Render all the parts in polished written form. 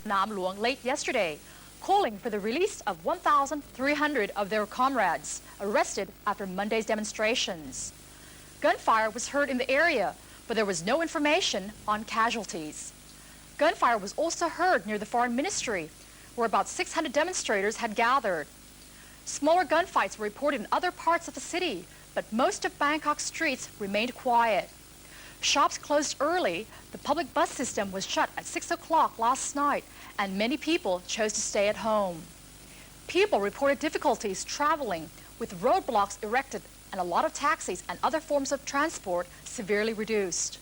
Nam Luang late yesterday, calling for the release of 1,300 of their comrades arrested after Monday's demonstrations. Gunfire was heard in the area, but there was no information on casualties. Gunfire was also heard near the Foreign Ministry, where about 600 demonstrators had gathered. Smaller gunfights were reported in other parts of the city, but most of Bangkok's streets remained quiet. Shops closed early, the public bus system was shut at 6 o'clock last night, and many people chose to stay at home. People reported difficulties traveling, with roadblocks erected and a lot of taxis and other forms of transport severely reduced.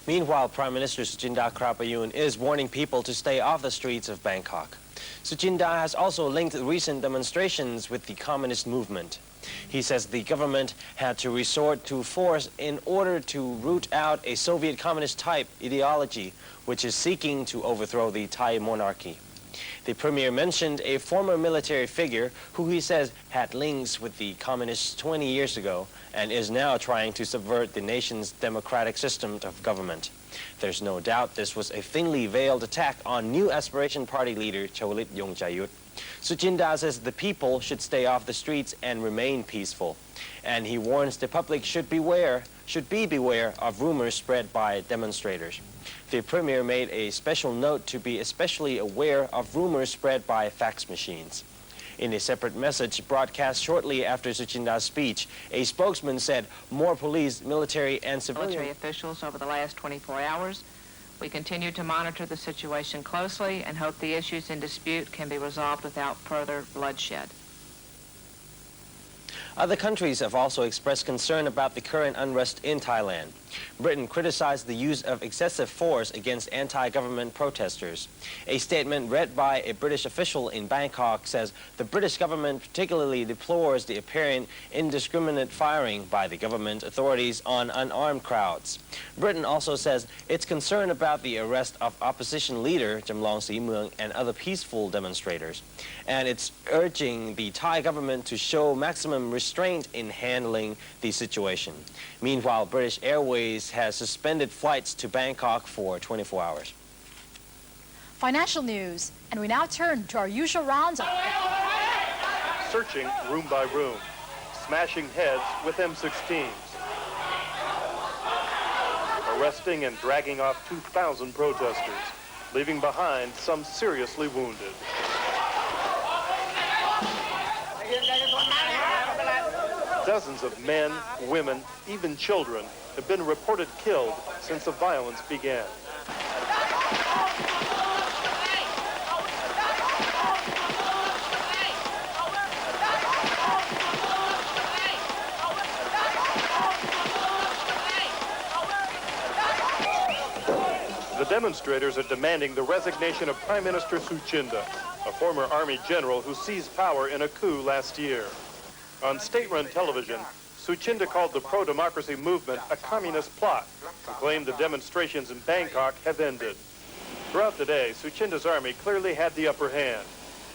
Meanwhile, Prime Minister Suchinda Krapayun is warning people to stay off the streets of Bangkok. Suchinda has also linked recent demonstrations with the communist movement. He says the government had to resort to force in order to root out a Soviet communist-type ideology, which is seeking to overthrow the Thai monarchy. The premier mentioned a former military figure who he says had links with the communists 20 years ago and is now trying to subvert the nation's democratic system of government. There's no doubt this was a thinly veiled attack on New Aspiration Party leader Chawalit Yongchayut. Suchinda says the people should stay off the streets and remain peaceful. And he warns the public should be beware of rumors spread by demonstrators. The premier made a special note to be especially aware of rumors spread by fax machines. In a separate message broadcast shortly after Suchinda's speech, a spokesman said more police, military, and civilian officials over the last 24 hours. We continue to monitor the situation closely and hope the issues in dispute can be resolved without further bloodshed. Other countries have also expressed concern about the current unrest in Thailand. Britain criticized the use of excessive force against anti-government protesters. A statement read by a British official in Bangkok says the British government particularly deplores the apparent indiscriminate firing by the government authorities on unarmed crowds. Britain also says it's concerned about the arrest of opposition leader Jamlong Seemeung and other peaceful demonstrators. And it's urging the Thai government to show maximum restraint in handling the situation. Meanwhile, British Airways has suspended flights to Bangkok for 24 hours. Financial news, and we now turn to our usual roundup. Searching room by room, smashing heads with M16s, arresting and dragging off 2,000 protesters, leaving behind some seriously wounded. Dozens of men, women, even children have been reported killed since the violence began. The demonstrators are demanding the resignation of Prime Minister Suchinda, a former army general who seized power in a coup last year. On state-run television, Suchinda called the pro-democracy movement a communist plot and claimed the demonstrations in Bangkok have ended. Throughout the day, Suchinda's army clearly had the upper hand,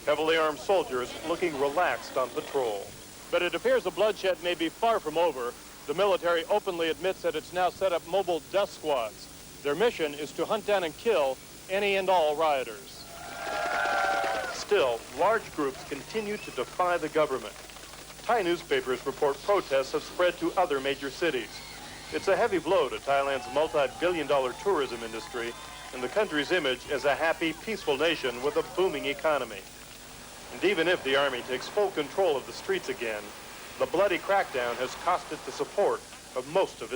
heavily armed soldiers looking relaxed on patrol. But it appears the bloodshed may be far from over. The military openly admits that it's now set up mobile death squads. Their mission is to hunt down and kill any and all rioters. Still, large groups continue to defy the government. Thai newspapers report protests have spread to other major cities. It's a heavy blow to Thailand's multi-billion-dollar tourism industry and the country's image as a happy, peaceful nation with a booming economy. And even if the army takes full control of the streets again, the bloody crackdown has cost it the support of most of its